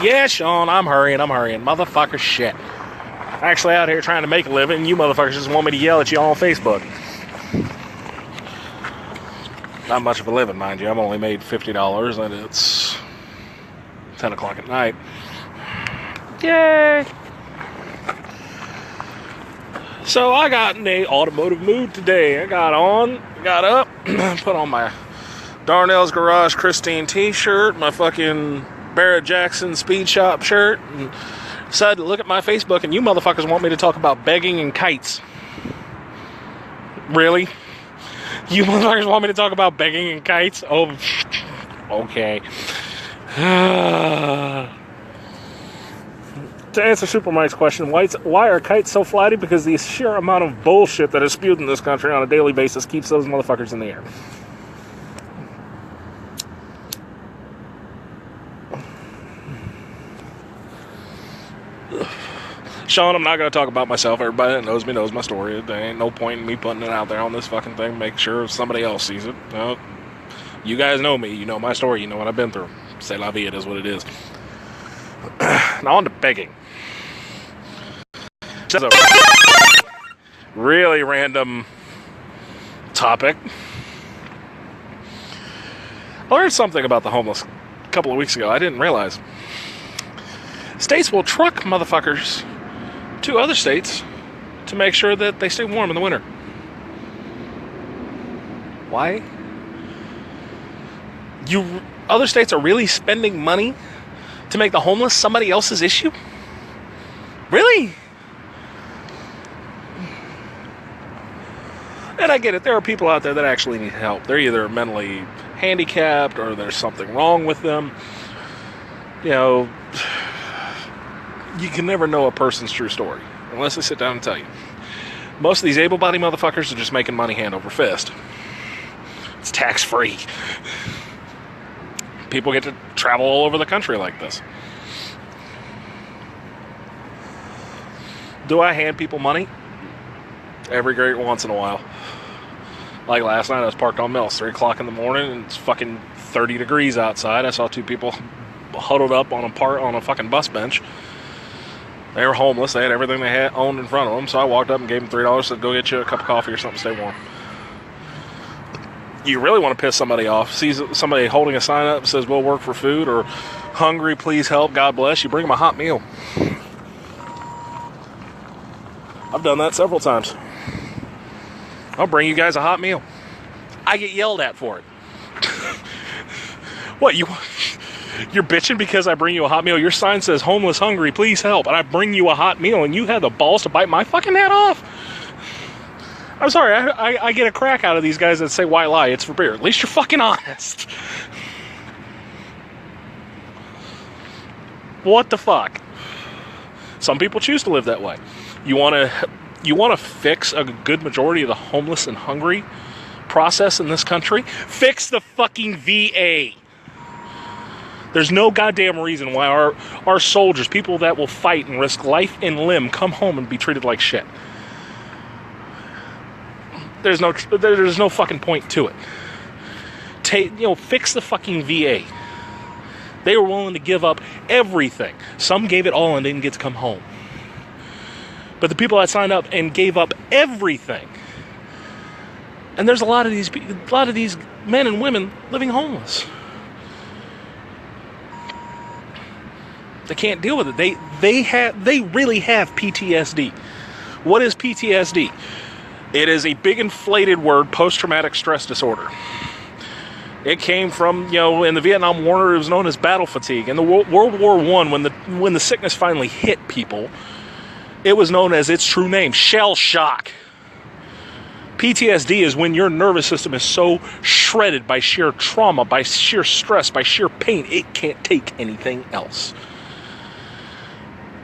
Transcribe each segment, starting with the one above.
Yeah, Sean, I'm hurrying. Motherfucker shit. Actually out here trying to make a living, and you motherfuckers just want me to yell at you on Facebook. Not much of a living, mind you. I've only made $50, and it's 10 o'clock at night. Yay! So I got in a automotive mood today. I got up, put on my Darnell's Garage Christine t-shirt, my fucking Barrett Jackson Speed Shop shirt, and decided to look at my Facebook, and you motherfuckers want me to talk about begging and kites. Really? You motherfuckers want me to talk about begging and kites? Oh, okay. To answer Super Mike's question, why are kites so flighty? Because the sheer amount of bullshit that is spewed in this country on a daily basis keeps those motherfuckers in the air. Sean, I'm not going to talk about myself. Everybody that knows me knows my story. There ain't no point in me putting it out there on this fucking thing. Make sure somebody else sees it. Well, you guys know me. You know my story. You know what I've been through. C'est la vie. It is what it is. Now on to begging. This is a really random topic. I learned something about the homeless a couple of weeks ago. I didn't realize. States will truck motherfuckers to other states to make sure that they stay warm in the winter. Why? Other states are really spending money to make the homeless somebody else's issue? Really? And I get it. There are people out there that actually need help. They're either mentally handicapped or there's something wrong with them. You know, you can never know a person's true story unless they sit down and tell you. Most of these able-bodied motherfuckers are just making money hand over fist. It's tax-free. People get to travel all over the country like this. Do I hand people money? Every great once in a while. Like last night, I was parked on Mills, 3 o'clock in the morning, and it's fucking 30 degrees outside. I saw 2 people huddled up on a fucking bus bench. They were homeless. They had everything they had owned in front of them. So I walked up and gave them $3, said, go get you a cup of coffee or something, stay warm. You really want to piss somebody off. See somebody holding a sign up that says, we'll work for food, or hungry, please help, God bless. You bring them a hot meal. I've done that several times. I'll bring you guys a hot meal. I get yelled at for it. What, you're bitching because I bring you a hot meal? Your sign says homeless, hungry, please help, and I bring you a hot meal, and you had the balls to bite my fucking head off? I'm sorry, I get a crack out of these guys that say, why lie? It's for beer. At least you're fucking honest. What the fuck? Some people choose to live that way. You want to fix a good majority of the homeless and hungry process in this country? Fix the fucking VA. There's no goddamn reason why our soldiers, people that will fight and risk life and limb, come home and be treated like shit. There's no fucking point to it. Fix the fucking VA. They were willing to give up everything. Some gave it all and didn't get to come home. But the people that signed up and gave up everything, and there's a lot of these men and women living homeless. They can't deal with it. They really have PTSD. What is PTSD? It is a big inflated word, post-traumatic stress disorder. It came from, in the Vietnam War, it was known as battle fatigue. In the World War I, when the sickness finally hit people, it was known as its true name, shell shock. PTSD is when your nervous system is so shredded by sheer trauma, by sheer stress, by sheer pain, it can't take anything else.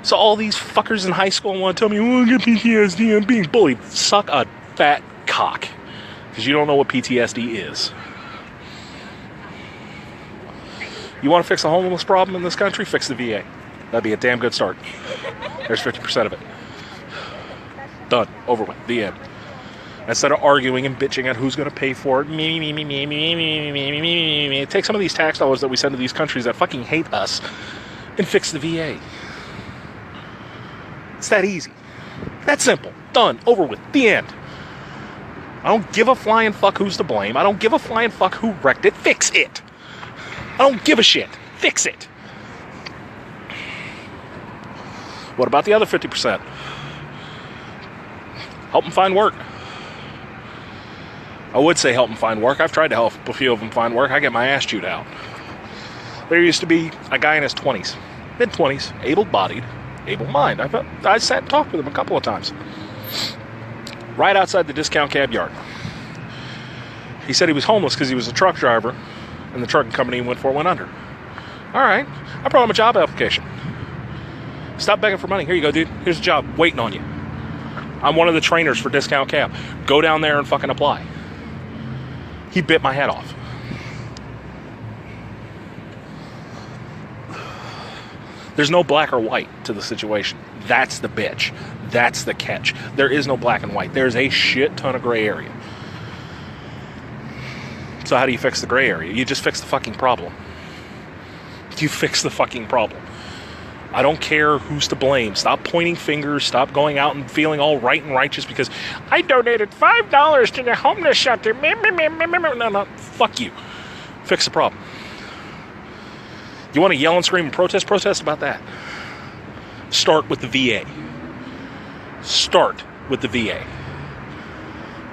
So all these fuckers in high school want to tell me, oh, I get PTSD, I'm being bullied. Suck a fat cock. Because you don't know what PTSD is. You want to fix the homeless problem in this country? Fix the VA. That'd be a damn good start. There's 50% of it. Done. Over with. The end. Instead of arguing and bitching at who's going to pay for it, take some of these tax dollars that we send to these countries that fucking hate us and fix the VA. It's that easy. That simple. Done. Over with. The end. I don't give a flying fuck who's to blame. I don't give a flying fuck who wrecked it. Fix it. I don't give a shit. Fix it. What about the other 50%? Help them find work. I would say help them find work. I've tried to help a few of them find work. I get my ass chewed out. There used to be a guy in his 20s, mid-20s, able-bodied, able-mind. I sat and talked with him a couple of times. Right outside the discount cab yard. He said he was homeless because he was a truck driver, and the trucking company he went for went under. All right. I brought him a job application. Stop begging for money. Here you go, dude. Here's a job waiting on you. I'm one of the trainers for Discount Cab. Go down there and fucking apply. He bit my head off. There's no black or white to the situation. That's the bitch. That's the catch. There is no black and white. There's a shit ton of gray area. So how do you fix the gray area? You just fix the fucking problem. You fix the fucking problem. I don't care who's to blame. Stop pointing fingers. Stop going out and feeling all right and righteous because I donated $5 to the homeless shelter. No, fuck you. Fix the problem. You want to yell and scream and protest? Protest about that. Start with the VA. Start with the VA.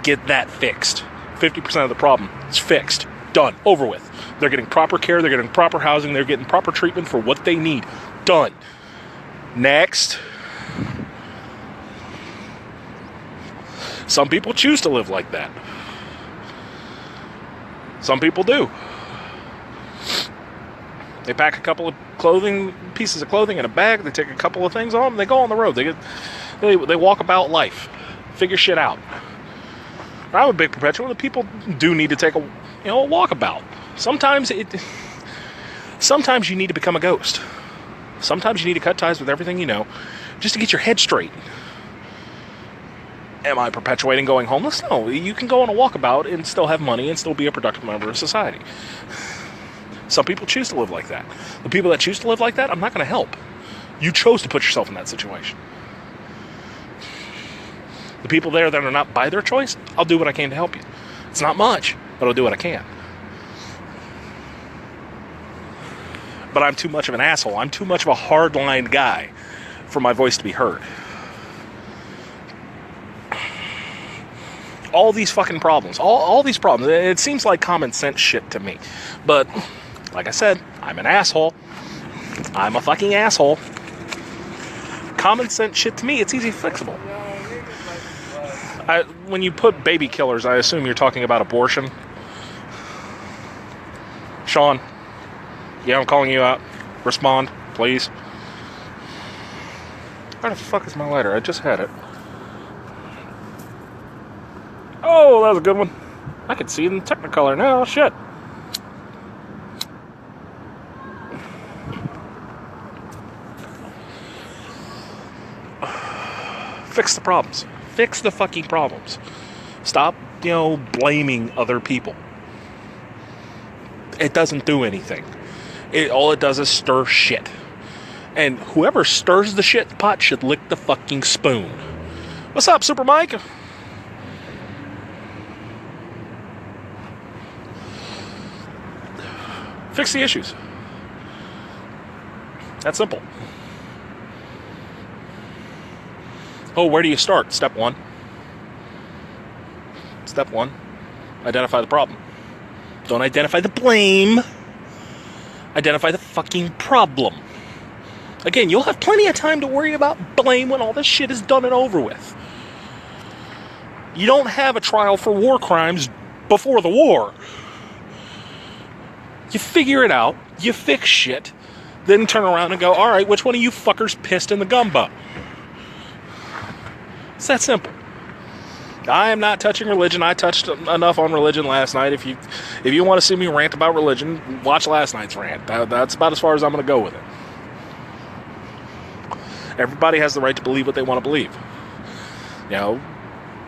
Get that fixed. 50% of the problem is fixed. Done. Over with. They're getting proper care. They're getting proper housing. They're getting proper treatment for what they need. Done. Next. Some people choose to live like that. Some people do. They pack a couple of pieces of clothing in a bag. They take a couple of things on. They go on the road. They walk about life, figure shit out. I'm a big perpetual that people do need to take a walkabout. Sometimes you need to become a ghost. Sometimes you need to cut ties with everything you know, just to get your head straight. Am I perpetuating going homeless? No, you can go on a walkabout and still have money and still be a productive member of society. Some people choose to live like that. The people that choose to live like that, I'm not going to help. You chose to put yourself in that situation. The people there that are not by their choice, I'll do what I can to help you. It's not much, but I'll do what I can. But I'm too much of an asshole. I'm too much of a hard-lined guy for my voice to be heard. All these fucking problems. All these problems. It seems like common sense shit to me. But, like I said, I'm an asshole. I'm a fucking asshole. Common sense shit to me, it's easy fixable. When you put baby killers, I assume you're talking about abortion. Sean. Yeah, I'm calling you out. Respond, please. Where the fuck is my lighter? I just had it. Oh, that was a good one. I can see it in Technicolor now. Shit. Fix the problems. Fix the fucking problems. Stop, blaming other people. It doesn't do anything. All it does is stir shit. And whoever stirs the shit pot should lick the fucking spoon. What's up, Super Mike? Fix the issues. That's simple. Oh, where do you start? Step 1. Step 1. Identify the problem. Don't identify the blame. Identify the fucking problem. Again, you'll have plenty of time to worry about blame when all this shit is done and over with. You don't have a trial for war crimes before the war. You figure it out, you fix shit, then turn around and go, alright, which one of you fuckers pissed in the gumbo? It's that simple. I am not touching religion. I touched enough on religion last night. If you want to see me rant about religion, watch last night's rant. That's about as far as I'm going to go with it. Everybody has the right to believe what they want to believe.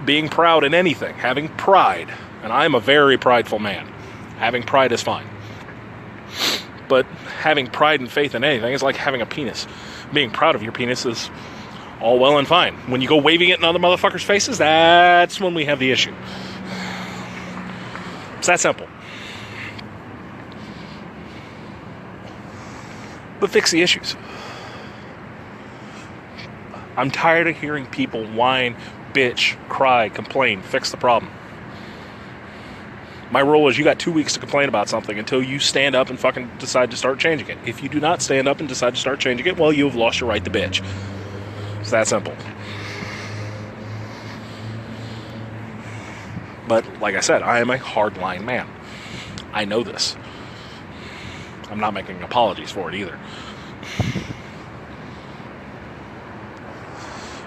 Being proud in anything, having pride, and I am a very prideful man. Having pride is fine. But having pride and faith in anything is like having a penis. Being proud of your penis is all well and fine. When you go waving it in other motherfuckers' faces, that's when we have the issue. It's that simple. But fix the issues. I'm tired of hearing people whine, bitch, cry, complain. Fix the problem. My rule is you got 2 weeks to complain about something until you stand up and fucking decide to start changing it. If you do not stand up and decide to start changing it, well, you have lost your right to bitch. It's that simple. But like I said, I am a hardline man. I know this. I'm not making apologies for it either.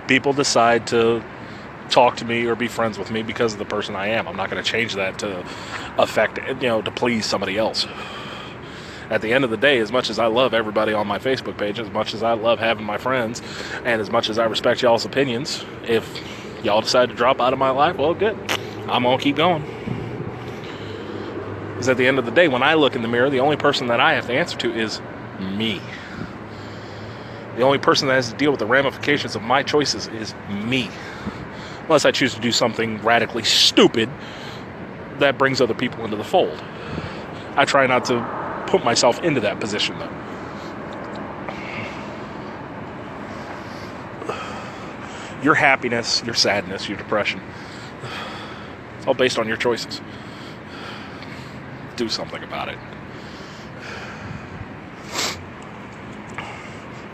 People decide to talk to me or be friends with me because of the person I am. I'm not going to change that to affect, to please somebody else. At the end of the day, as much as I love everybody on my Facebook page, as much as I love having my friends, and as much as I respect y'all's opinions, if y'all decide to drop out of my life, well, good. I'm going to keep going. Because at the end of the day, when I look in the mirror, the only person that I have to answer to is me. The only person that has to deal with the ramifications of my choices is me. Unless I choose to do something radically stupid that brings other people into the fold. I try not to put myself into that position, though. Your happiness, your sadness, your depression, it's all based on your choices. Do something about it.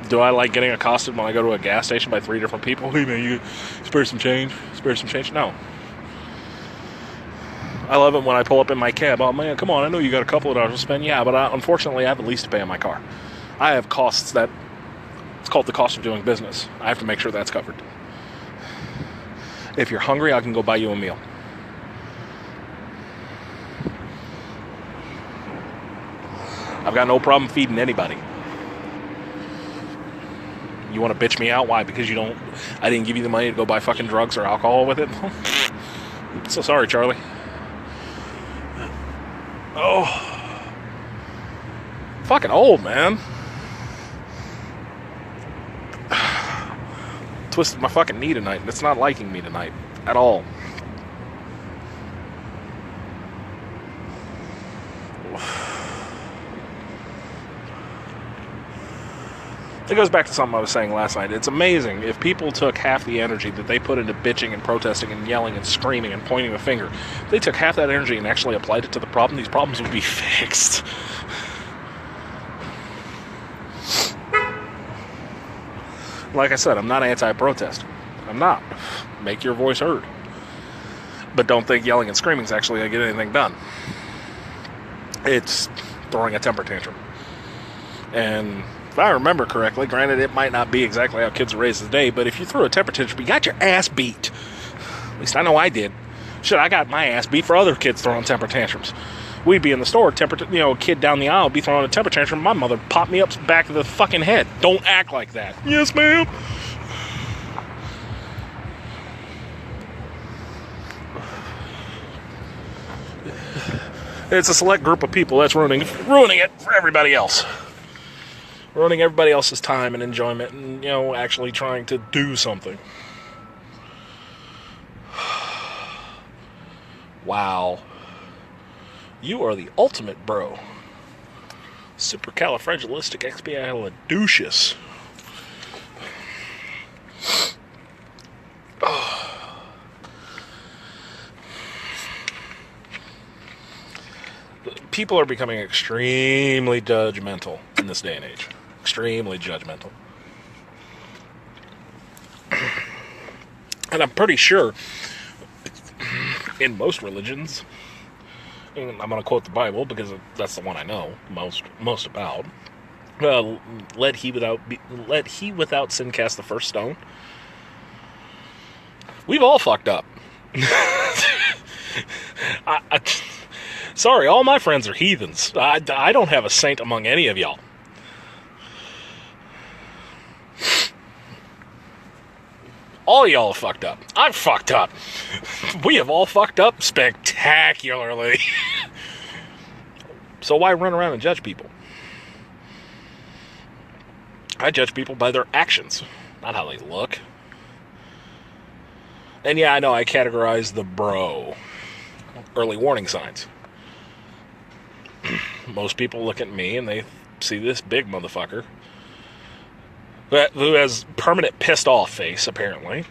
Do I like getting accosted when I go to a gas station by 3 different people? Hey man, you spare some change? Spare some change? No. I love it when I pull up in my cab. Oh man, come on, I know you got a couple of dollars to spend. Yeah, but unfortunately I have the least to pay on my car. I have costs that, it's called the cost of doing business. I have to make sure that's covered. If you're hungry, I can go buy you a meal. I've got no problem feeding anybody. You want to bitch me out? Why? Because I didn't give you the money to go buy fucking drugs or alcohol with it? So sorry, Charlie. Oh. Fucking old, man. Twisted my fucking knee tonight, and it's not liking me tonight at all. It goes back to something I was saying last night. It's amazing if people took half the energy that they put into bitching and protesting and yelling and screaming and pointing the finger. If they took half that energy and actually applied it to the problem, these problems would be fixed. Like I said, I'm not anti-protest. I'm not. Make your voice heard. But don't think yelling and screaming is actually going to get anything done. It's throwing a temper tantrum. And if I remember correctly, granted it might not be exactly how kids are raised today, but if you threw a temper tantrum, you got your ass beat. At least I know I did. Shit, I got my ass beat for other kids throwing temper tantrums. We'd be in the store, a kid down the aisle would be throwing a temper tantrum. My mother popped me up back of the fucking head. Don't act like that. Yes, ma'am. It's a select group of people that's ruining it for everybody else. Ruining everybody else's time and enjoyment and, actually trying to do something. Wow. You are the ultimate bro. Supercalifragilisticexpialidocious. People are becoming extremely judgmental in this day and age. Extremely judgmental. And I'm pretty sure in most religions, and I'm going to quote the Bible because that's the one I know most about. Let he without sin cast the first stone. We've all fucked up. Sorry, all my friends are heathens. I don't have a saint among any of y'all. All y'all have fucked up. I've fucked up. We have all fucked up spectacularly. So why run around and judge people? I judge people by their actions, not how they look. And yeah, I know I categorize the bro early warning signs. Most people look at me and they see this big motherfucker who has permanent pissed off face, apparently.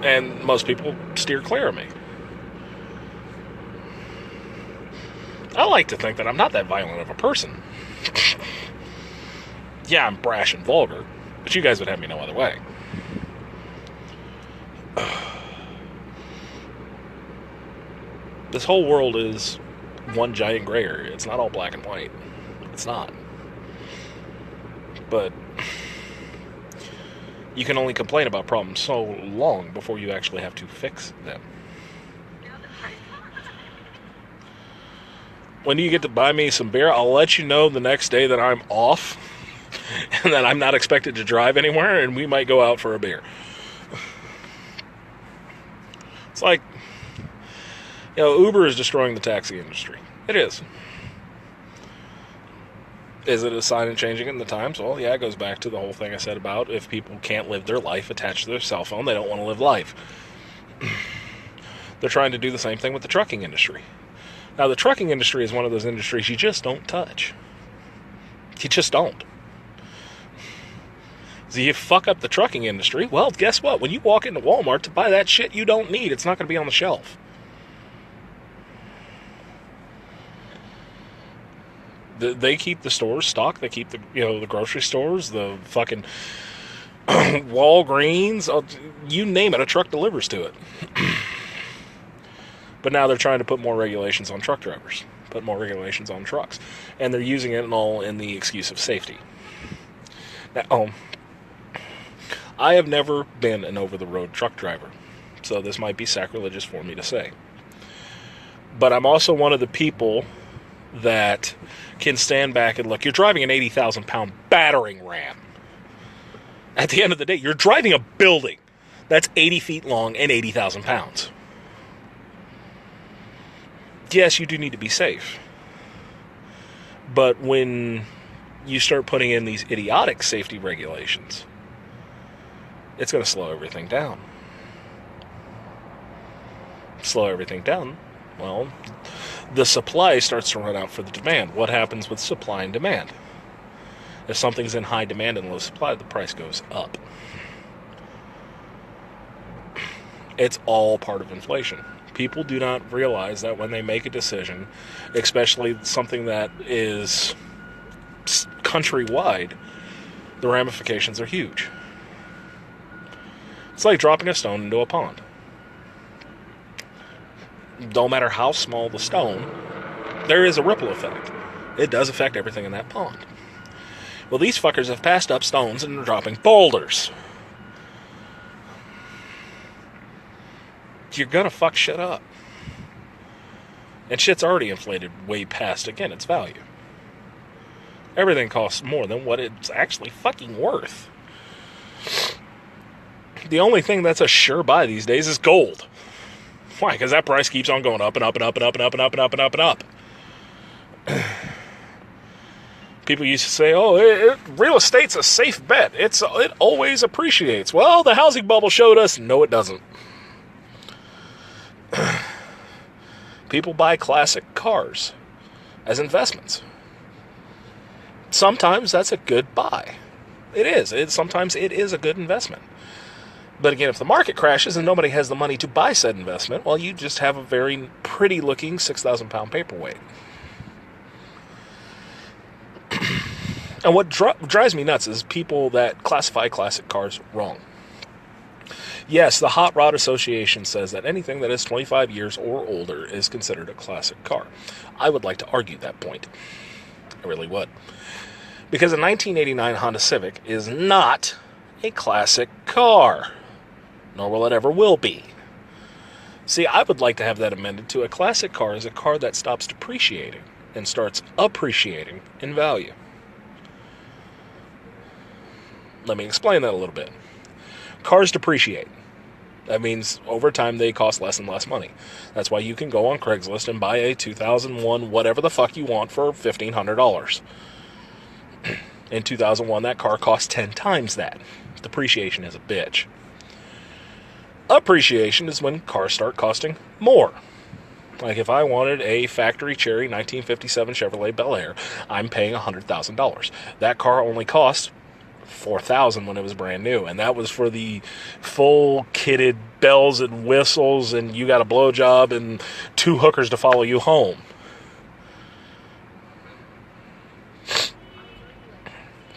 And most people steer clear of me. I like to think that I'm not that violent of a person. Yeah, I'm brash and vulgar, but you guys would have me no other way. This whole world is one giant gray area. It's not all black and white. It's not. But you can only complain about problems so long before you actually have to fix them. When do you get to buy me some beer? I'll let you know the next day that I'm off and that I'm not expected to drive anywhere, and we might go out for a beer. It's like, Uber is destroying the taxi industry. It is. Is it a sign of changing in the times? Well, yeah, it goes back to the whole thing I said about if people can't live their life attached to their cell phone, they don't want to live life. They're trying to do the same thing with the trucking industry. Now, the trucking industry is one of those industries you just don't touch. You just don't. So you fuck up the trucking industry, well, guess what? When you walk into Walmart to buy that shit you don't need, it's not going to be on the shelf. They keep the stores stocked. They keep the grocery stores, the fucking Walgreens, you name it, a truck delivers to it. But now they're trying to put more regulations on truck drivers, put more regulations on trucks, and they're using it all in the excuse of safety. Now, I have never been an over-the-road truck driver, so this might be sacrilegious for me to say. But I'm also one of the people that can stand back and look. You're driving an 80,000-pound battering ram. At the end of the day, you're driving a building that's 80 feet long and 80,000 pounds. Yes, you do need to be safe. But when you start putting in these idiotic safety regulations, it's going to slow everything down. Slow everything down, well, the supply starts to run out for the demand. What happens with supply and demand? If something's in high demand and low supply, the price goes up. It's all part of inflation. People do not realize that when they make a decision, especially something that is countrywide, the ramifications are huge. It's like dropping a stone into a pond. No matter how small the stone, there is a ripple effect. It does affect everything in that pond. Well, these fuckers have passed up stones and are dropping boulders. You're gonna fuck shit up. And shit's already inflated way past, again, its value. Everything costs more than what it's actually fucking worth. The only thing that's a sure buy these days is gold. Why? Because that price keeps on going up and up and up and up and up and up and up and up and up. People used to say, real estate's a safe bet. It always appreciates. Well, the housing bubble showed us, no it doesn't. People buy classic cars as investments. Sometimes that's a good buy. It is. Sometimes it is a good investment. But again, if the market crashes and nobody has the money to buy said investment, well, you just have a very pretty-looking 6,000-pound paperweight. And what drives me nuts is people that classify classic cars wrong. Yes, the Hot Rod Association says that anything that is 25 years or older is considered a classic car. I would like to argue that point. I really would. Because a 1989 Honda Civic is not a classic car. Nor will it ever will be. See, I would like to have that amended to a classic car is a car that stops depreciating and starts appreciating in value. Let me explain that a little bit. Cars depreciate. That means over time they cost less and less money. That's why you can go on Craigslist and buy a 2001 whatever the fuck you want for $1,500. In 2001, that car cost 10 times that. Depreciation is a bitch. Appreciation is when cars start costing more. Like if I wanted a factory cherry 1957 Chevrolet Bel Air, I'm paying $100,000. That car only cost $4,000 when it was brand new, and that was for the full kitted bells and whistles, and you got a blowjob and 2 hookers to follow you home.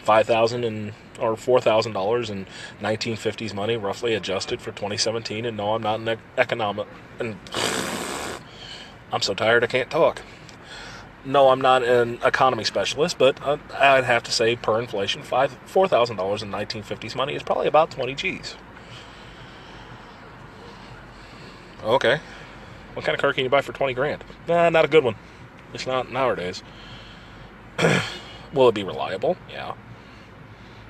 $5,000 or $4,000 in 1950s money, roughly adjusted for 2017. And no, I'm not an economic. And I'm so tired I can't talk. No, I'm not an economy specialist, but I'd have to say per inflation, $4,000 in 1950s money is probably about 20 G's. Okay, what kind of car can you buy for 20 grand? Nah, not a good one. It's not nowadays. Will it be reliable? Yeah.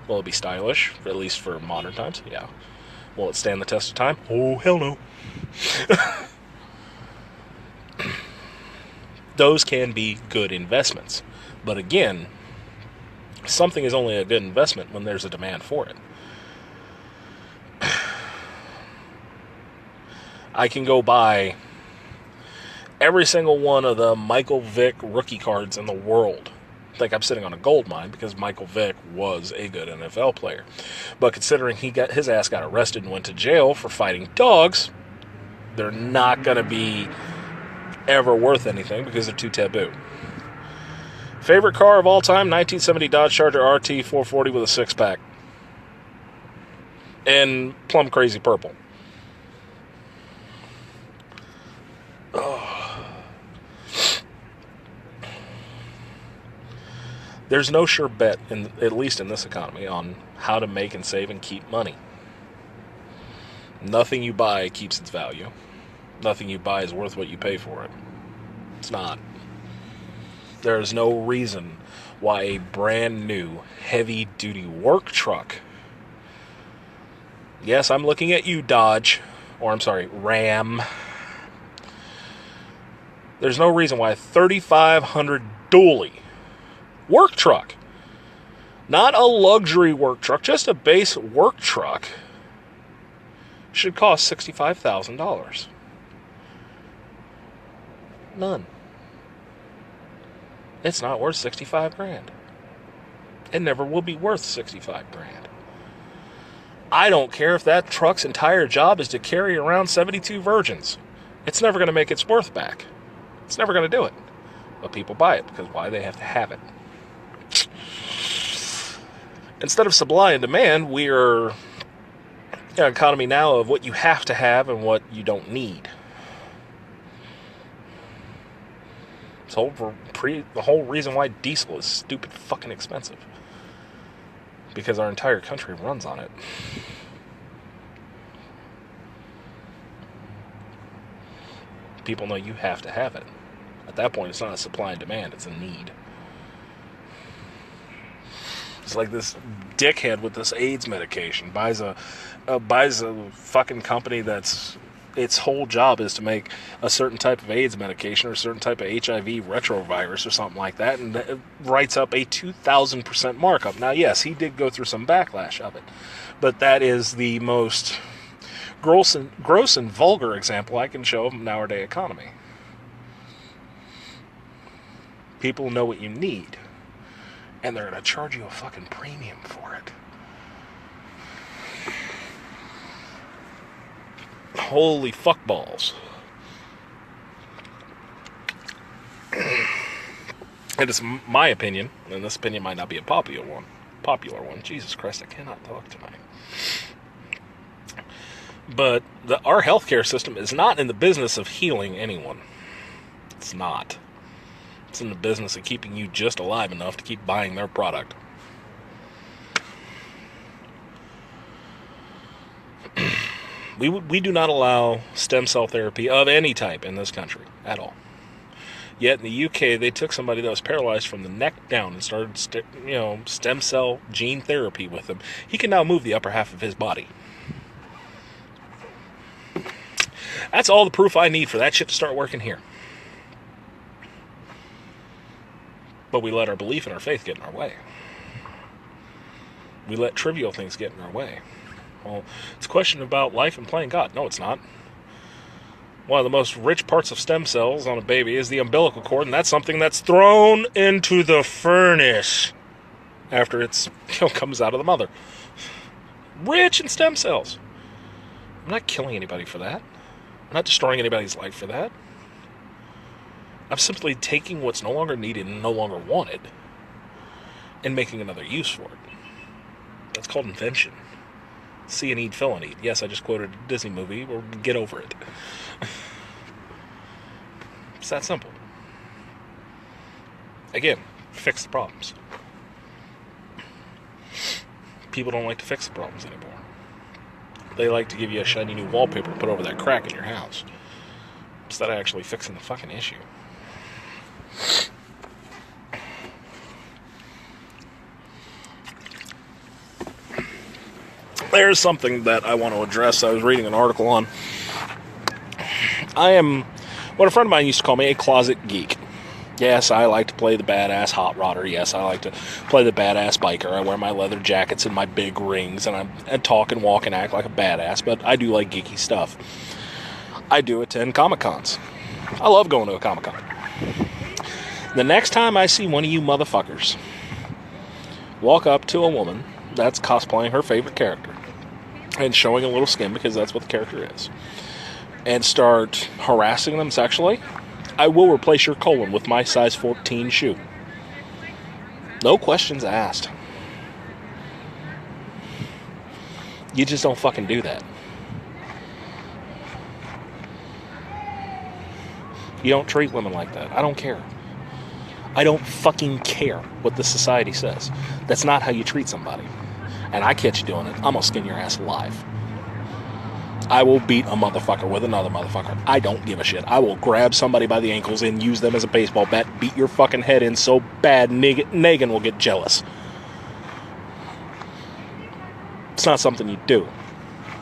Will it be stylish, at least for modern times? Yeah. Will it stand the test of time? Oh, hell no. Those can be good investments. But again, something is only a good investment when there's a demand for it. I can go buy every single one of the Michael Vick rookie cards in the world. Like I'm sitting on a gold mine because Michael Vick was a good NFL player. But considering his ass got arrested and went to jail for fighting dogs, they're not going to be ever worth anything because they're too taboo. Favorite car of all time, 1970 Dodge Charger RT 440 with a 6-pack. And plum crazy purple. There's no sure bet, at least in this economy, on how to make and save and keep money. Nothing you buy keeps its value. Nothing you buy is worth what you pay for it. It's not. There is no reason why a brand new heavy-duty work truck, yes, I'm looking at you, Dodge, or I'm sorry, Ram. There's no reason why a 3500 dually work truck, not a luxury work truck, just a base work truck, should cost $65,000. None. It's not worth 65 grand. It never will be worth 65 grand. I don't care if that truck's entire job is to carry around 72 virgins. It's never going to make its worth back. It's never going to do it. But people buy it because why? They have to have it. Instead of supply and demand, we are in an economy now of what you have to have and what you don't need. The whole reason why diesel is stupid fucking expensive. Because our entire country runs on it. People know you have to have it. At that point, it's not a supply and demand, it's a need. It's like this dickhead with this AIDS medication buys a fucking company that's its whole job is to make a certain type of AIDS medication or a certain type of HIV retrovirus or something like that, and it writes up a 2,000% markup. Now, yes, he did go through some backlash of it, but that is the most gross and vulgar example I can show of nowadays economy. People know what you need, and they're going to charge you a fucking premium for it. Holy fuck balls. And it's my opinion, and this opinion might not be a popular one. Jesus Christ, I cannot talk tonight. But our healthcare system is not in the business of healing anyone. It's not. It's in the business of keeping you just alive enough to keep buying their product. We do not allow stem cell therapy of any type in this country at all. Yet in the UK, they took somebody that was paralyzed from the neck down and started, stem cell gene therapy with him. He can now move the upper half of his body. That's all the proof I need for that shit to start working here. But we let our belief and our faith get in our way. We let trivial things get in our way. Well, it's a question about life and playing God. No, it's not. One of the most rich parts of stem cells on a baby is the umbilical cord, and that's something that's thrown into the furnace after it comes out of the mother. Rich in stem cells. I'm not killing anybody for that. I'm not destroying anybody's life for that. I'm simply taking what's no longer needed and no longer wanted and making another use for it. That's called invention. See and eat, fill and eat. Yes, I just quoted a Disney movie. Or get over it. It's that simple. Again, fix the problems. People don't like to fix the problems anymore. They like to give you a shiny new wallpaper to put over that crack in your house, instead of actually fixing the fucking issue. There's something that I want to address. I was reading an article on. I am what a friend of mine used to call me, a closet geek. Yes, I like to play the badass hot rodder. Yes, I like to play the badass biker. I wear my leather jackets and my big rings, and I talk and walk and act like a badass, but I do like geeky stuff. I do attend Comic-Cons. I love going to a Comic-Con. The next time I see one of you motherfuckers walk up to a woman that's cosplaying her favorite character and showing a little skin, because that's what the character is, and start harassing them sexually, I will replace your colon with my size 14 shoe. No questions asked. You just don't fucking do that. You don't treat women like that. I don't care. I don't fucking care what the society says. That's not how you treat somebody. And I catch you doing it, I'm gonna skin your ass alive. I will beat a motherfucker with another motherfucker. I don't give a shit. I will grab somebody by the ankles and use them as a baseball bat, beat your fucking head in so bad Negan will get jealous. It's not something you do.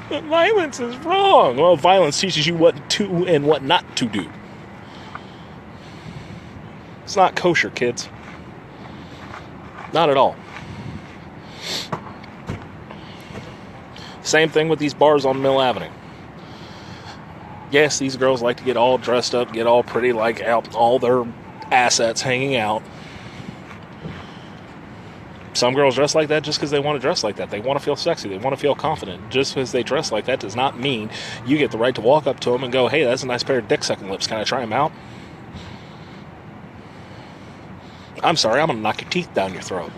But violence is wrong. Well, violence teaches you what to and what not to do. It's not kosher, kids. Not at all. Same thing with these bars on Mill Avenue. Yes, these girls like to get all dressed up, get all pretty, like out all their assets hanging out. Some girls dress like that just because they want to dress like that. They want to feel sexy. They want to feel confident. Just because they dress like that does not mean you get the right to walk up to them and go, hey, that's a nice pair of dick-sucking lips. Can I try them out? I'm sorry, I'm going to knock your teeth down your throat.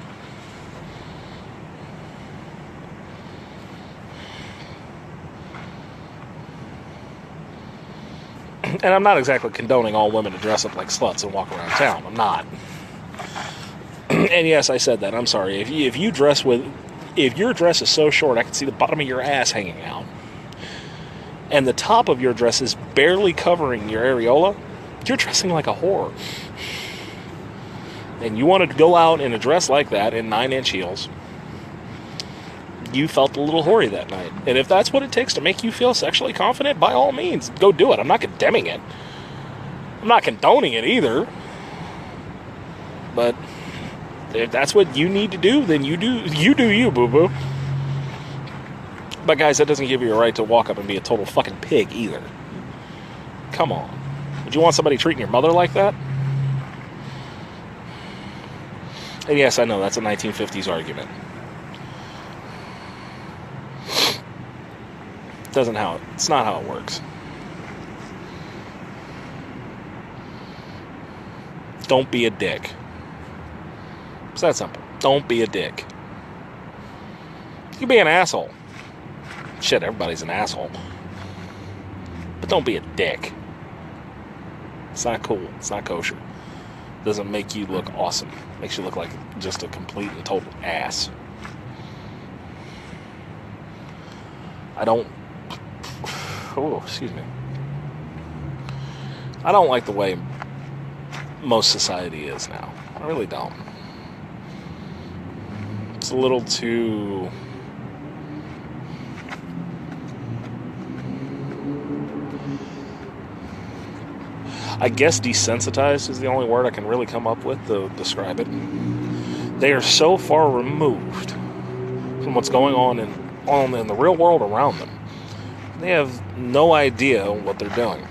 And I'm not exactly condoning all women to dress up like sluts and walk around town. I'm not. And yes, I said that. I'm sorry. If your dress is so short I can see the bottom of your ass hanging out, and the top of your dress is barely covering your areola, you're dressing like a whore. And you wanted to go out in a dress like that in 9-inch heels, you felt a little hoary that night. And if that's what it takes to make you feel sexually confident, by all means, go do it. I'm not condemning it. I'm not condoning it either. But if that's what you need to do, then you do you, boo-boo. But guys, that doesn't give you a right to walk up and be a total fucking pig either. Come on. Would you want somebody treating your mother like that? And yes, I know, that's a 1950s argument. It's not how it works. Don't be a dick. It's that simple. Don't be a dick. You can be an asshole. Shit, everybody's an asshole. But don't be a dick. It's not cool. It's not kosher. It doesn't make you look awesome. It makes you look like just a complete and total ass. Oh, excuse me. I don't like the way most society is now. I really don't. It's a little too... I guess desensitized is the only word I can really come up with to describe it. They are so far removed from what's going on in the real world around them. They have no idea what they're doing,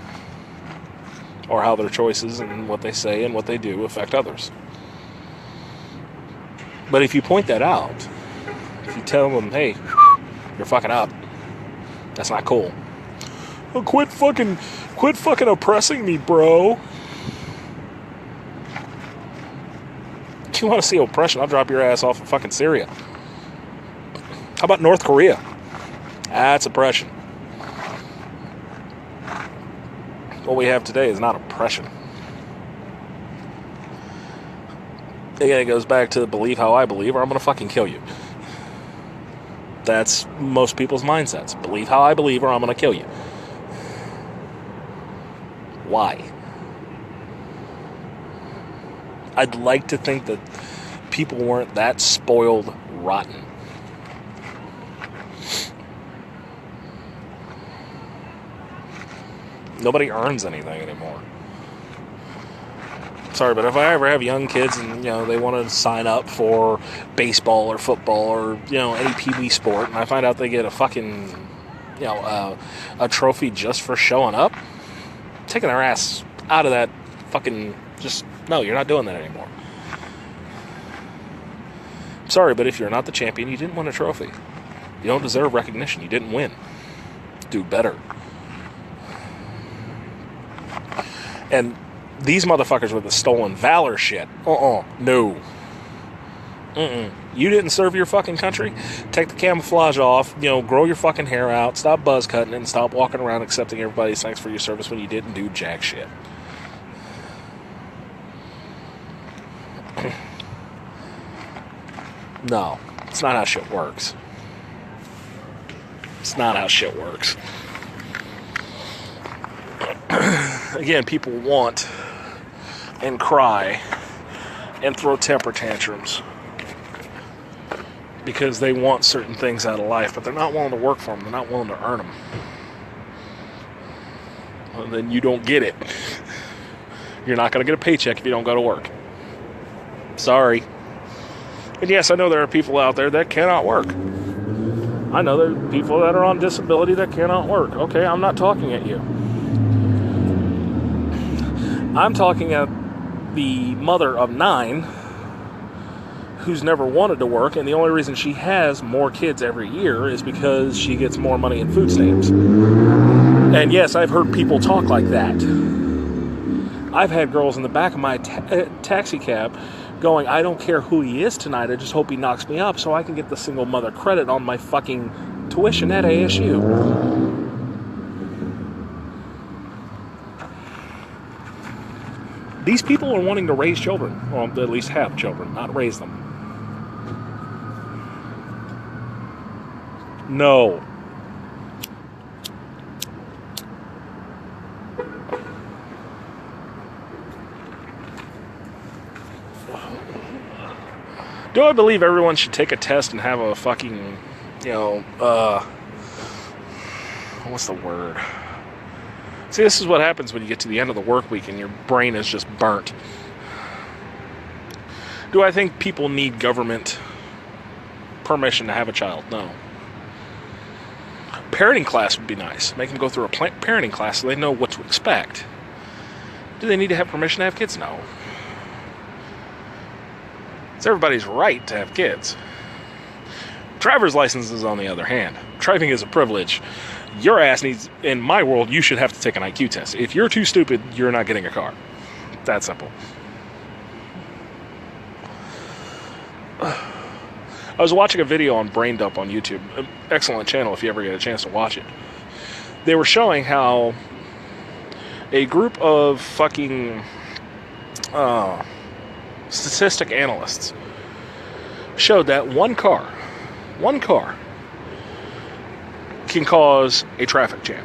or how their choices and what they say and what they do affect others. But if you point that out, if you tell them, hey, you're fucking up, that's not cool. Well, quit fucking oppressing me, bro. If you want to see oppression, I'll drop your ass off in fucking Syria. How about North Korea? That's oppression. What we have today is not oppression. Again, it goes back to believe how I believe, or I'm going to fucking kill you. That's most people's mindsets. Believe how I believe, or I'm going to kill you. Why? I'd like to think that people weren't that spoiled rotten. Nobody earns anything anymore. Sorry, but if I ever have young kids and, they want to sign up for baseball or football or, any Pee-wee sport, and I find out they get a fucking, a trophy just for showing up, taking their ass out of that fucking, no, you're not doing that anymore. Sorry, but if you're not the champion, you didn't win a trophy. You don't deserve recognition. You didn't win. Do better. And these motherfuckers with the stolen valor shit. No. You didn't serve your fucking country? Take the camouflage off, grow your fucking hair out, stop buzz cutting it, and stop walking around accepting everybody's thanks for your service when you didn't do jack shit. No, it's not how shit works. It's not how shit works. Again, people want and cry and throw temper tantrums because they want certain things out of life, but they're not willing to work for them. They're not willing to earn them. Well, then you don't get it. You're not going to get a paycheck if you don't go to work. Sorry. And yes, I know there are people out there that cannot work. I know there are people that are on disability that cannot work. Okay, I'm not talking at you. I'm talking at the mother of 9 who's never wanted to work, and the only reason she has more kids every year is because she gets more money in food stamps. And yes, I've heard people talk like that. I've had girls in the back of my taxi cab going, I don't care who he is tonight, I just hope he knocks me up so I can get the single mother credit on my fucking tuition at ASU. These people are wanting to raise children, or at least have children, not raise them. No. Do I believe everyone should take a test and have a fucking, what's the word? See, this is what happens when you get to the end of the work week and your brain is just burnt. Do I think people need government permission to have a child? No. Parenting class would be nice. Make them go through a parenting class so they know what to expect. Do they need to have permission to have kids? No. It's everybody's right to have kids. Driver's licenses, on the other hand. Driving is a privilege. Your ass needs, in my world, you should have to take an IQ test. If you're too stupid, you're not getting a car. That simple. I was watching a video on Brain Dump on YouTube. Excellent channel if you ever get a chance to watch it. They were showing how a group of fucking statistic analysts showed that one car can cause a traffic jam.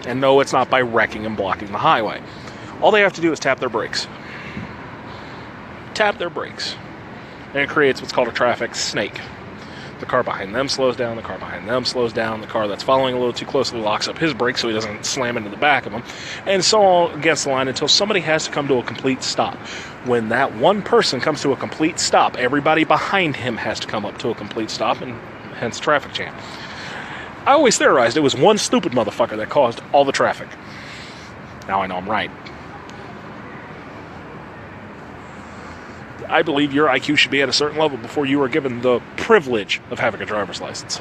And no, it's not by wrecking and blocking the highway. All they have to do is tap their brakes. Tap their brakes. And it creates what's called a traffic snake. The car behind them slows down, the car behind them slows down, the car that's following a little too closely locks up his brakes so he doesn't slam into the back of them, and so on against the line until somebody has to come to a complete stop. When that one person comes to a complete stop, everybody behind him has to come up to a complete stop, and hence traffic jam. I always theorized it was one stupid motherfucker that caused all the traffic. Now I know I'm right. I believe your IQ should be at a certain level before you are given the privilege of having a driver's license.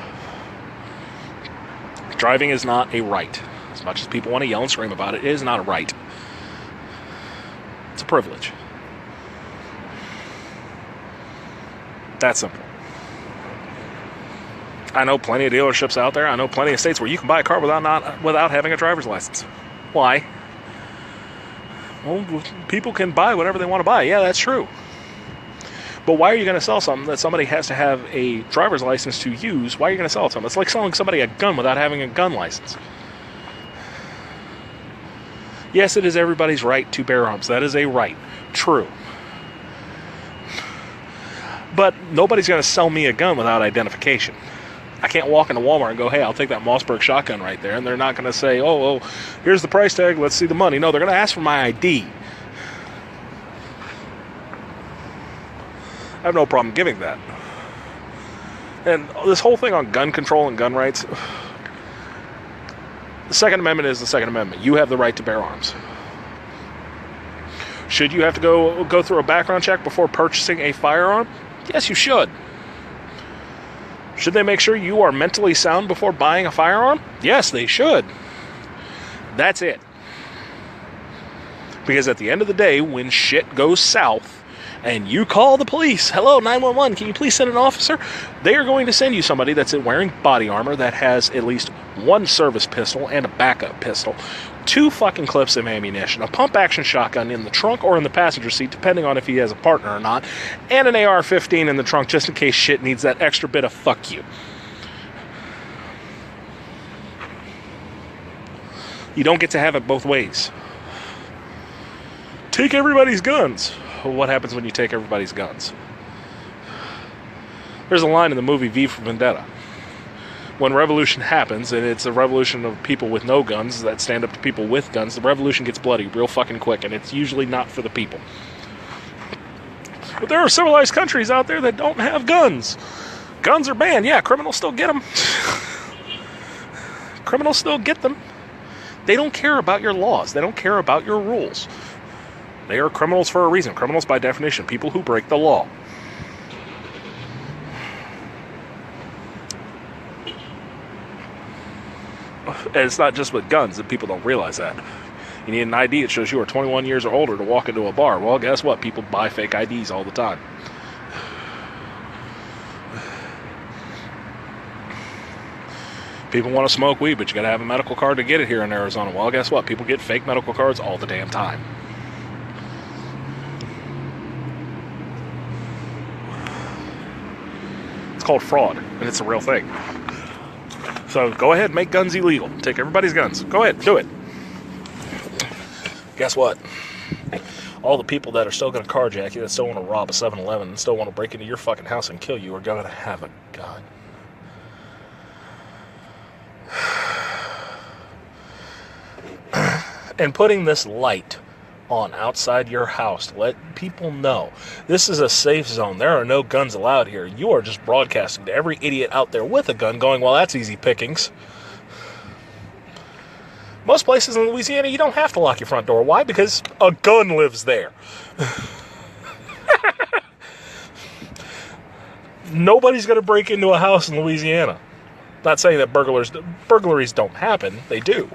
Driving is not a right. As much as people want to yell and scream about it, it is not a right. It's a privilege. That simple. I know plenty of dealerships out there. I know plenty of states where you can buy a car without having a driver's license. Why? Well, people can buy whatever they want to buy. Yeah, that's true. But why are you going to sell something that somebody has to have a driver's license to use? Why are you going to sell it to them? It's like selling somebody a gun without having a gun license. Yes, it is everybody's right to bear arms. That is a right. True. But nobody's going to sell me a gun without identification. I can't walk into Walmart and go, hey, I'll take that Mossberg shotgun right there. And they're not going to say, oh, here's the price tag, let's see the money. No, they're going to ask for my ID. I have no problem giving that. And this whole thing on gun control and gun rights, the Second Amendment is the Second Amendment. You have the right to bear arms. Should you have to go through a background check before purchasing a firearm? Yes, you should. Should they make sure you are mentally sound before buying a firearm? Yes, they should. That's it. Because at the end of the day, when shit goes south and you call the police, hello, 911, can you please send an officer? They are going to send you somebody that's wearing body armor that has at least one service pistol and a backup pistol, 2 fucking clips of ammunition, a pump-action shotgun in the trunk or in the passenger seat, depending on if he has a partner or not, and an AR-15 in the trunk just in case shit needs that extra bit of fuck you. You don't get to have it both ways. Take everybody's guns. What happens when you take everybody's guns? There's a line in the movie V for Vendetta. When revolution happens, and it's a revolution of people with no guns that stand up to people with guns, the revolution gets bloody real fucking quick, and it's usually not for the people. But there are civilized countries out there that don't have guns. Guns are banned. Yeah, criminals still get them. Criminals still get them. They don't care about your laws. They don't care about your rules. They are criminals for a reason. Criminals, by definition, people who break the law. And it's not just with guns that people don't realize that. You need an ID that shows you are 21 years or older to walk into a bar. Well, guess what? People buy fake IDs all the time. People want to smoke weed, but you got to have a medical card to get it here in Arizona. Well, guess what? People get fake medical cards all the damn time. It's called fraud, and it's a real thing. So go ahead, make guns illegal. Take everybody's guns. Go ahead, do it. Guess what? All the people that are still going to carjack you, that still want to rob a 7-Eleven, and still want to break into your fucking house and kill you, are going to have a gun. And putting this light on outside your house to let people know this is a safe zone. There are no guns allowed here. You are just broadcasting to every idiot out there with a gun going, well, that's easy pickings. Most places in Louisiana, you don't have to lock your front door. Why? Because a gun lives there. Nobody's going to break into a house in Louisiana. Not saying that burglaries don't happen. They do.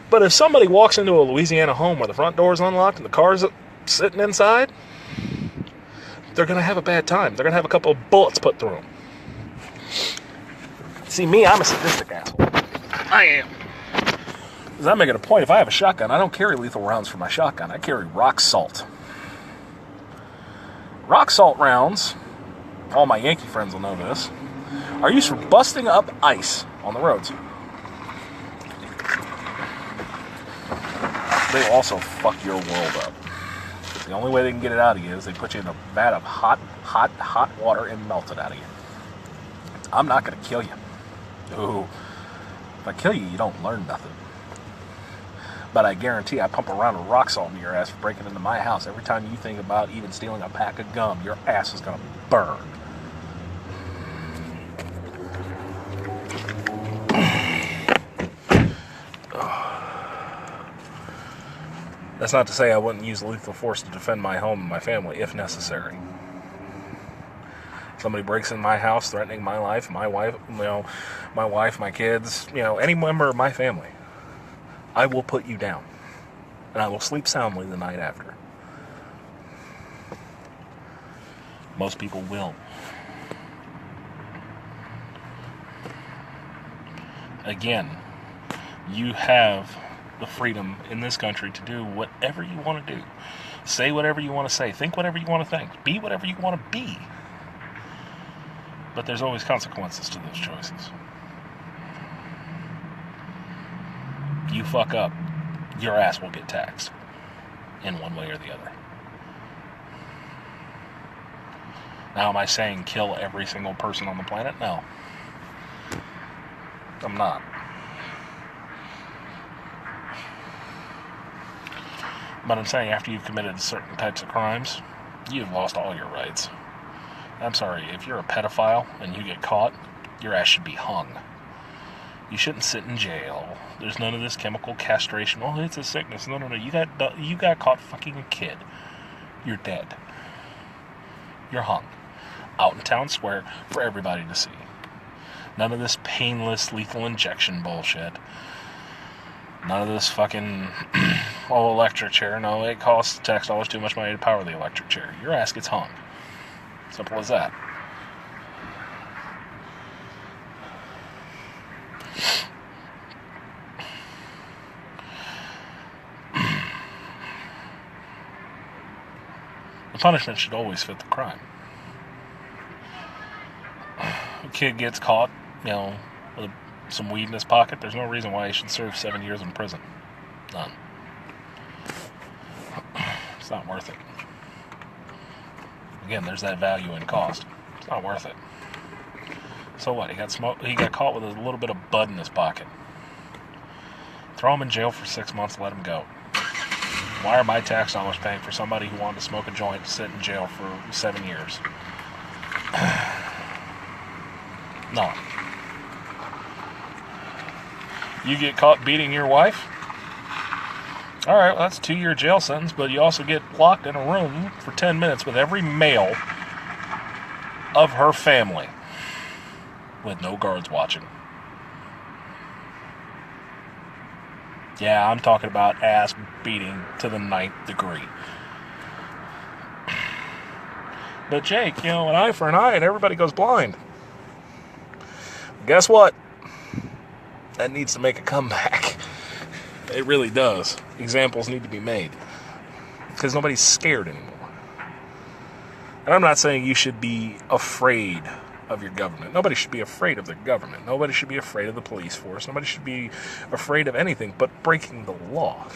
But if somebody walks into a Louisiana home where the front door is unlocked and the car's sitting inside, they're going to have a bad time. They're going to have a couple of bullets put through them. See, me, I'm a sadistic asshole. I am. Because I'm making a point, if I have a shotgun, I don't carry lethal rounds for my shotgun. I carry rock salt. Rock salt rounds, all my Yankee friends will know this, are used for busting up ice on the roads. They will also fuck your world up. The only way they can get it out of you is they put you in a vat of hot water and melt it out of you. I'm not going to kill you. Ooh. If I kill you, you don't learn nothing. But I guarantee I pump a round of rock salt in your ass for breaking into my house. Every time you think about even stealing a pack of gum, your ass is going to burn. That's not to say I wouldn't use lethal force to defend my home and my family if necessary. Somebody breaks in my house threatening my life, my wife, my kids, any member of my family, I will put you down. And I will sleep soundly the night after. Most people will. Again, you have the freedom in this country to do whatever you want to do. Say whatever you want to say. Think whatever you want to think. Be whatever you want to be. But there's always consequences to those choices. You fuck up, your ass will get taxed in one way or the other. Now, am I saying kill every single person on the planet? No. I'm not. But I'm saying after you've committed certain types of crimes, you've lost all your rights. I'm sorry, if you're a pedophile and you get caught, your ass should be hung. You shouldn't sit in jail. There's none of this chemical castration. Oh, it's a sickness. No. You got caught fucking a kid. You're dead. You're hung. Out in town square for everybody to see. None of this painless lethal injection bullshit. None of this fucking, electric chair. No, it costs tax dollars too much money to power the electric chair. Your ass gets hung. Simple as that. The punishment should always fit the crime. A kid gets caught, with some weed in his pocket, there's no reason why he should serve 7 years in prison. None. It's not worth it. Again, there's that value in cost. It's not worth it. So what? He got caught with a little bit of bud in his pocket. Throw him in jail for 6 months, let him go. Why are my tax dollars paying for somebody who wanted to smoke a joint to sit in jail for 7 years? No. You get caught beating your wife? Alright, well, that's a 2-year jail sentence, but you also get locked in a room for 10 minutes with every male of her family with no guards watching. Yeah, I'm talking about ass beating to the 9th degree. But Jake, an eye for an eye and everybody goes blind. Guess what? That needs to make a comeback. It really does. Examples need to be made. Because nobody's scared anymore. And I'm not saying you should be afraid of your government. Nobody should be afraid of the government. Nobody should be afraid of the police force. Nobody should be afraid of anything but breaking the law.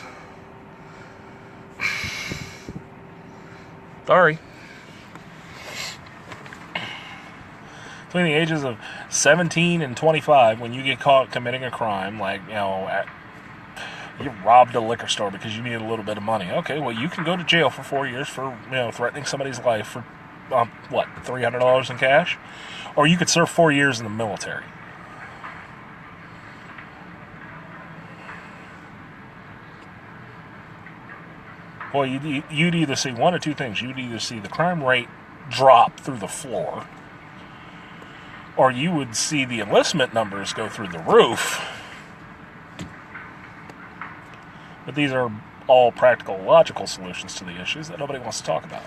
Sorry. Between the ages of 17 and 25, when you get caught committing a crime, like, you robbed a liquor store because you needed a little bit of money. Okay, well, you can go to jail for 4 years for, threatening somebody's life for, $300 in cash? Or you could serve 4 years in the military. Well, you'd either see one or two things. You'd either see the crime rate drop through the floor, or you would see the enlistment numbers go through the roof. But these are all practical, logical solutions to the issues that nobody wants to talk about.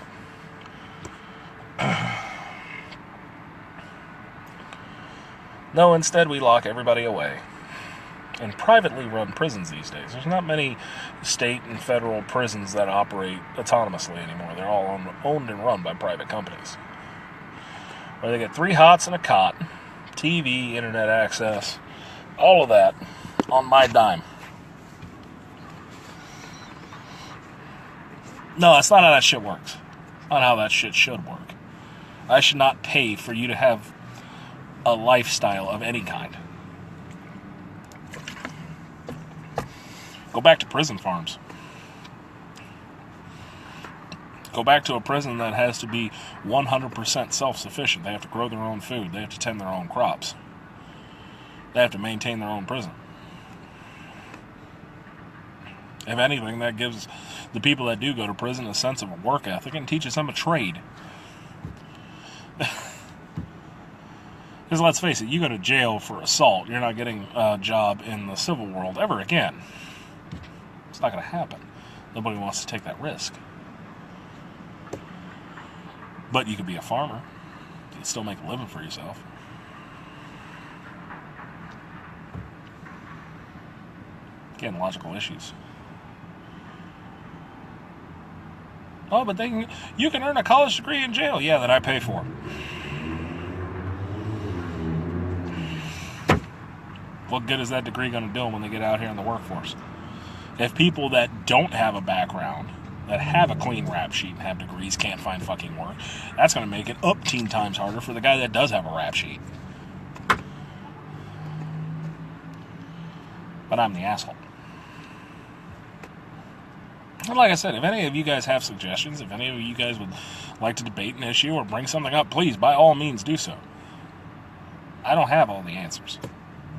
No, instead we lock everybody away in privately run prisons these days. There's not many state and federal prisons that operate autonomously anymore. They're all owned and run by private companies, where they get 3 hots and a cot, TV, internet access, all of that on my dime. No, that's not how that shit works. Not how that shit should work. I should not pay for you to have a lifestyle of any kind. Go back to prison farms. Go back to a prison that has to be 100% self-sufficient. They have to grow their own food. They have to tend their own crops. They have to maintain their own prison. If anything, that gives the people that do go to prison a sense of a work ethic and teaches them a trade. Because let's face it, you go to jail for assault, you're not getting a job in the civil world ever again. It's not going to happen. Nobody wants to take that risk. But you could be a farmer. You can still make a living for yourself. Again, logical issues. Oh, but you can earn a college degree in jail. Yeah, that I pay for. What good is that degree going to do them when they get out here in the workforce? If people that don't have a background, that have a clean rap sheet and have degrees, can't find fucking work, that's going to make it up 10 times harder for the guy that does have a rap sheet. But I'm the asshole. And like I said, if any of you guys have suggestions, if any of you guys would like to debate an issue or bring something up, please, by all means, do so. I don't have all the answers.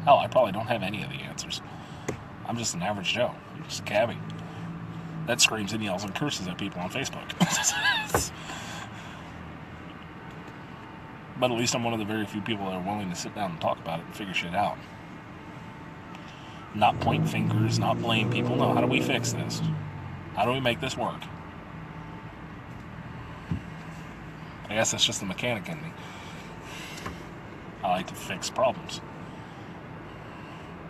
Hell, I probably don't have any of the answers. I'm just an average Joe. I'm just a cabbie that screams and yells and curses at people on Facebook. But at least I'm one of the very few people that are willing to sit down and talk about it and figure shit out. Not point fingers, not blame people. No, how do we fix this? How do we make this work? I guess that's just the mechanic in me. I like to fix problems.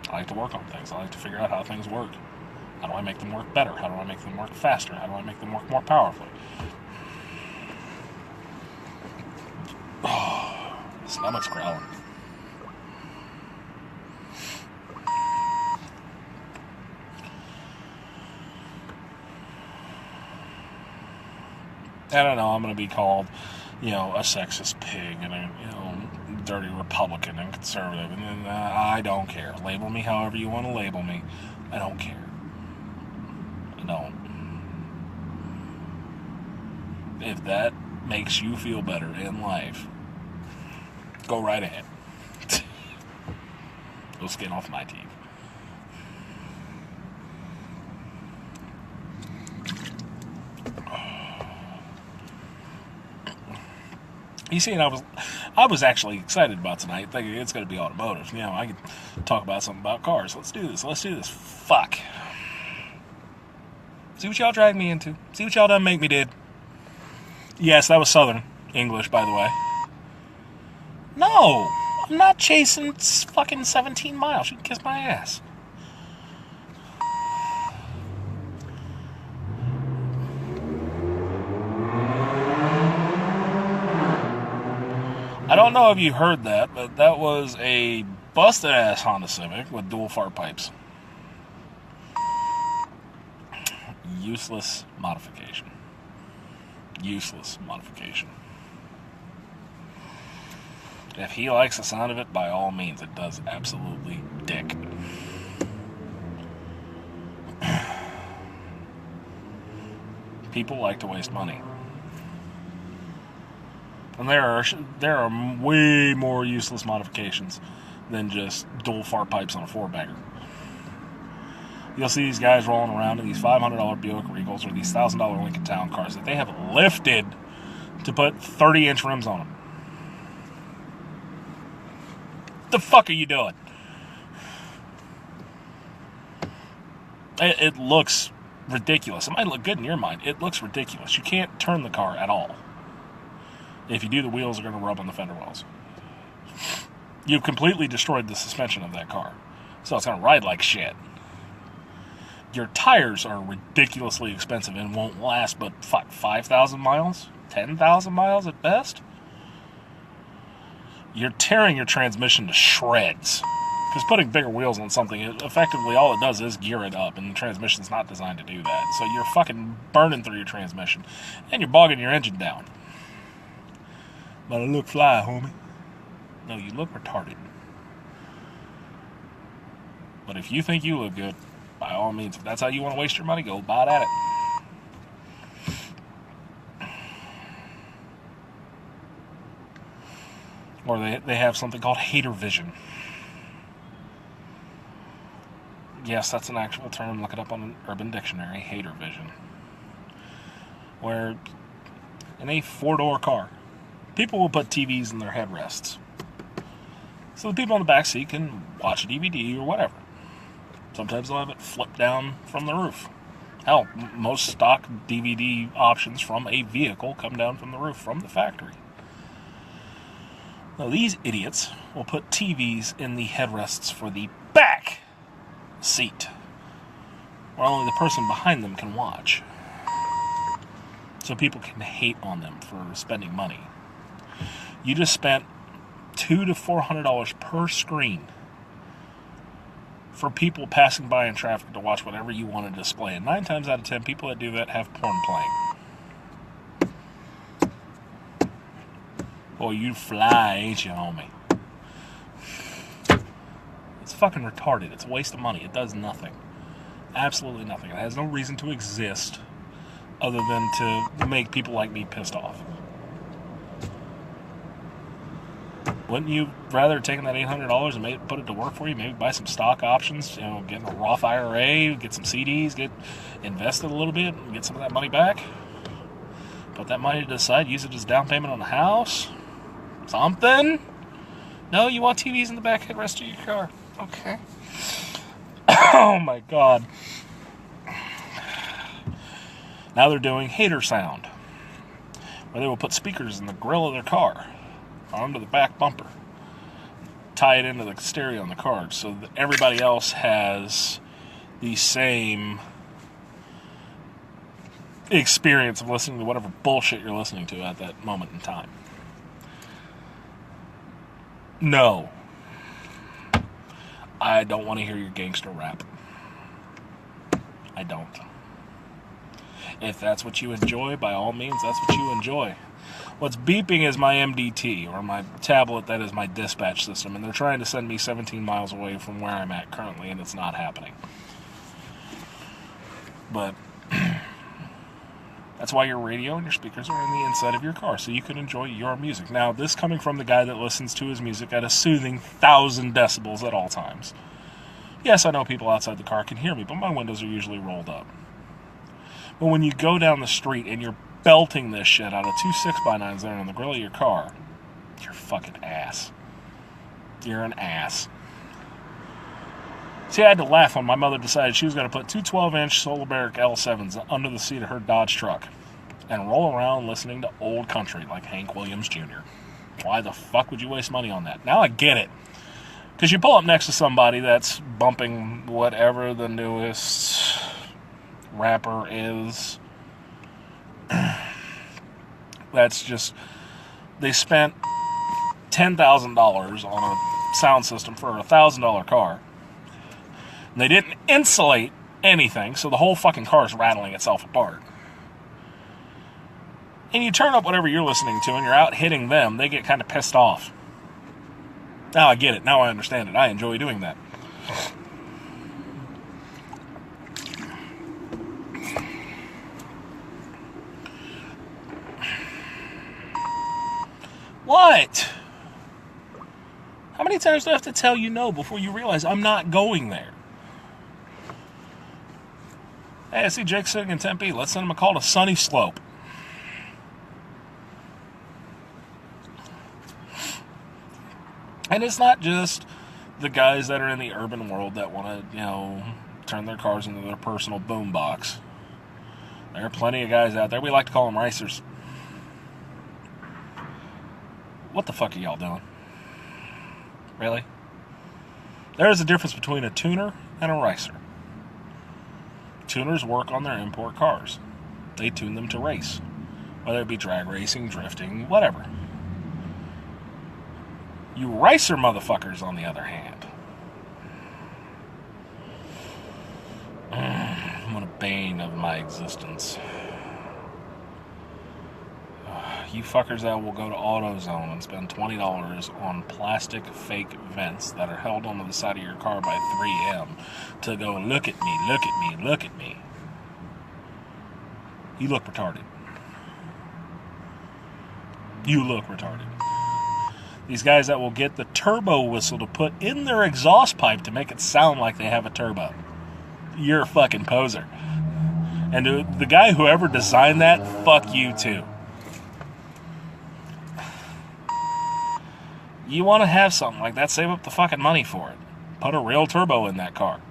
I like to work on things. I like to figure out how things work. How do I make them work better? How do I make them work faster? How do I make them work more powerfully? Oh, stomach's growling. I don't know, I'm going to be called, a sexist pig and a, dirty Republican and conservative, and I don't care. Label me however you want to label me. I don't care. I don't. If that makes you feel better in life, go right ahead. Go skin off my teeth. You see, and I was actually excited about tonight, thinking it's going to be automotive. I could talk about something about cars. Let's do this. Fuck. See what y'all dragged me into. See what y'all done make me did. Yes, that was Southern English, by the way. No, I'm not chasing fucking 17 miles. You can kiss my ass. I don't know if you heard that, but that was a busted-ass Honda Civic with dual fart pipes. Useless modification. Useless modification. If he likes the sound of it, by all means, it does absolutely dick. People like to waste money. And there are way more useless modifications than just dual fart pipes on a four-bagger. You'll see these guys rolling around in these $500 Buick Regals or these $1,000 Lincoln Town cars that they have lifted to put 30-inch rims on them. The fuck are you doing? It looks ridiculous. It might look good in your mind. It looks ridiculous. You can't turn the car at all. If you do, the wheels are going to rub on the fender wells. You've completely destroyed the suspension of that car. So it's going to ride like shit. Your tires are ridiculously expensive and won't last but, 5,000 miles? 10,000 miles at best? You're tearing your transmission to shreds. Because putting bigger wheels on something, effectively all it does is gear it up, and the transmission's not designed to do that. So you're fucking burning through your transmission, and you're bogging your engine down. But I look fly, homie. No, you look retarded. But if you think you look good, by all means, if that's how you want to waste your money, go buy at it. Or they have something called hater vision. yes, that's an actual term. Look it up on an Urban Dictionary. Hater vision. Where in a four-door car, people will put TVs in their headrests. So the people in the back seat can watch a DVD or whatever. Sometimes they'll have it flipped down from the roof. Hell, most stock DVD options from a vehicle come down from the roof from the factory. Now, these idiots will put TVs in the headrests for the back seat, where only the person behind them can watch. So people can hate on them for spending money. You just spent $200 to $400 per screen for people passing by in traffic to watch whatever you want to display. And 9 times out of 10, people that do that have porn playing. Boy, you fly, ain't you, homie? It's fucking retarded. It's a waste of money. It does nothing. Absolutely nothing. It has no reason to exist other than to make people like me pissed off. Wouldn't you rather taking that $800 and put it to work for you? Maybe buy some stock options, get in a Roth IRA, get some CDs, get invested a little bit, and get some of that money back. Put that money to the side, use it as down payment on the house. Something. No, you want TVs in the back headrest of your car. Okay. Oh my God. Now they're doing hater sound, where they will put speakers in the grill of their car, onto the back bumper, tie it into the stereo in the car, so that everybody else has the same experience of listening to whatever bullshit you're listening to at that moment in time. No. I don't want to hear your gangster rap. I don't. If that's what you enjoy, by all means, that's what you enjoy. What's beeping is my MDT, or my tablet that is my dispatch system, and they're trying to send me 17 miles away from where I'm at currently, and it's not happening. But that's why your radio and your speakers are in the inside of your car, so you can enjoy your music. Now, this coming from the guy that listens to his music at a soothing 1,000 decibels at all times. Yes, I know people outside the car can hear me, but my windows are usually rolled up. But when you go down the street and you're belting this shit out of 2 6x9s there on the grill of your car, you're a fucking ass. You're an ass. See, I had to laugh when my mother decided she was going to put 2 12-inch Solberg L7s under the seat of her Dodge truck and roll around listening to old country like Hank Williams Jr. Why the fuck would you waste money on that? Now I get it. Because you pull up next to somebody that's bumping whatever the newest rapper is. That's just, they spent $10,000 on a sound system for a $1,000 car. And they didn't insulate anything, so the whole fucking car is rattling itself apart. And you turn up whatever you're listening to and you're out hitting them, they get kind of pissed off. Now I get it. Now I understand it. I enjoy doing that. What? How many times do I have to tell you no before you realize I'm not going there? Hey, I see Jake sitting in Tempe. Let's send him a call to Sunny Slope. And it's not just the guys that are in the urban world that want to, turn their cars into their personal boombox. There are plenty of guys out there. We like to call them racers. What the fuck are y'all doing? Really? There is a difference between a tuner and a racer. Tuners work on their import cars. They tune them to race. Whether it be drag racing, drifting, whatever. You racer motherfuckers, on the other hand. What a bane of my existence. You fuckers that will go to AutoZone and spend $20 on plastic fake vents that are held onto the side of your car by 3M to go, look at me, look at me, look at me. You look retarded. You look retarded. These guys that will get the turbo whistle to put in their exhaust pipe to make it sound like they have a turbo. you're a fucking poser. And the guy who ever designed that, fuck you too. You want to have something like that, save up the fucking money for it. Put a real turbo in that car.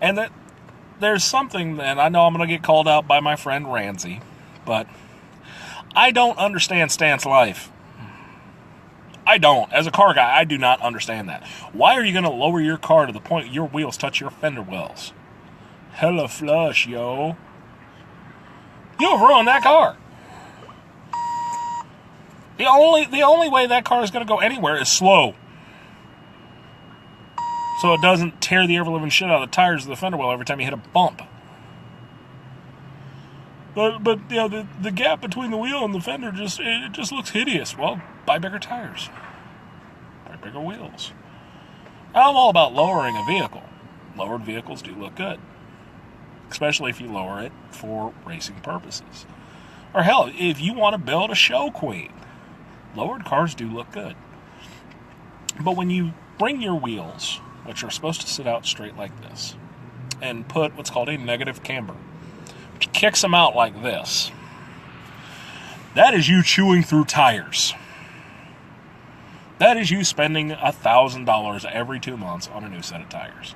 And that there's something, and I know I'm going to get called out by my friend Ramsey, but I don't understand stance life. I don't. As a car guy, I do not understand that. Why are you going to lower your car to the point your wheels touch your fender wells? Hella flush, yo. You'll ruin that car. The only way that car is going to go anywhere is slow. So it doesn't tear the ever-living shit out of the tires of the fender well every time you hit a bump. But you know, the gap between the wheel and the fender just looks hideous. Well, buy bigger tires. Buy bigger wheels. I'm all about lowering a vehicle. Lowered vehicles do look good. Especially if you lower it for racing purposes. Or hell, if you want to build a show queen, lowered cars do look good. But when you bring your wheels, which are supposed to sit out straight like this, and put what's called a negative camber, which kicks them out like this, that is you chewing through tires. That is you spending $1,000 every 2 months on a new set of tires.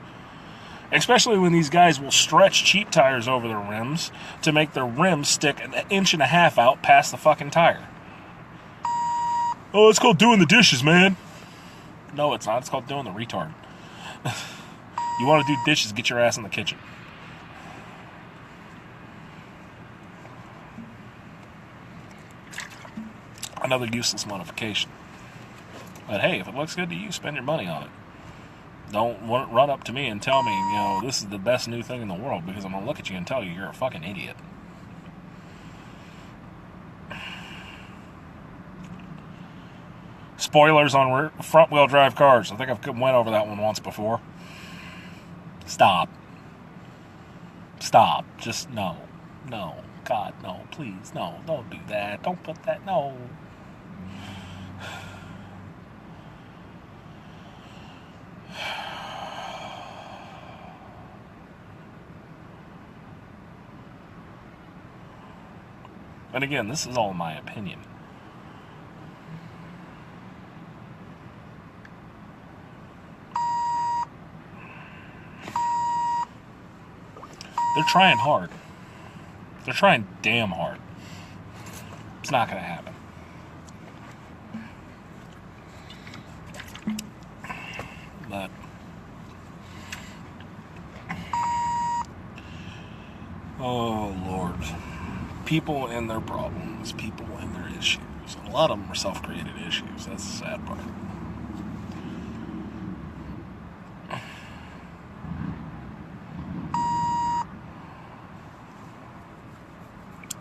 Especially when these guys will stretch cheap tires over their rims to make their rims stick 1.5 inches out past the fucking tire. Oh, it's called doing the dishes, man. No, it's not. It's called doing the retard. You want to do dishes, get your ass in the kitchen. Another useless modification. But hey, if it looks good to you, spend your money on it. Don't run up to me and tell me, you know, this is the best new thing in the world, because I'm going to look at you and tell you you're a fucking idiot. Spoilers on front-wheel drive cars. I think I've went over that one once before. Stop. Stop. Just no. No. God, no. Please, no. Don't do that. Don't put that. No. And again, this is all my opinion. They're trying hard. They're trying damn hard. It's not going to happen. But oh, Lord. People and their problems. People and their issues. A lot of them are self-created issues. That's the sad part.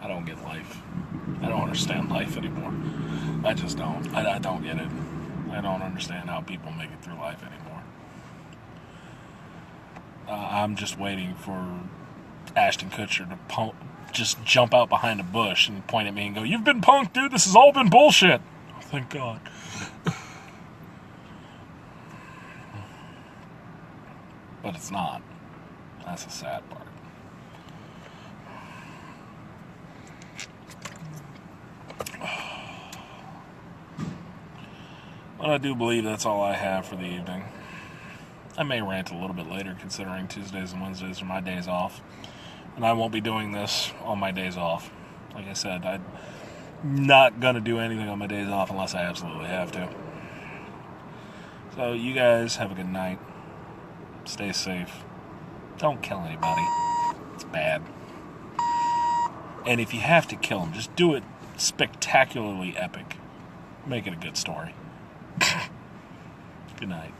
I don't get life. I don't understand life anymore. I just don't. I don't get it. I don't understand how people make it through life anymore. I'm just waiting for Ashton Kutcher to just jump out behind a bush and point at me and go, "You've been punked, dude. This has all been bullshit." Oh, thank God. But it's not. That's the sad part. But I do believe that's all I have for the evening. I may rant a little bit later, considering Tuesdays and Wednesdays are my days off. And I won't be doing this on my days off. Like I said, I'm not going to do anything on my days off unless I absolutely have to. So you guys have a good night. Stay safe. Don't kill anybody. It's bad. And if you have to kill them, just do it spectacularly epic. Make it a good story. Good night.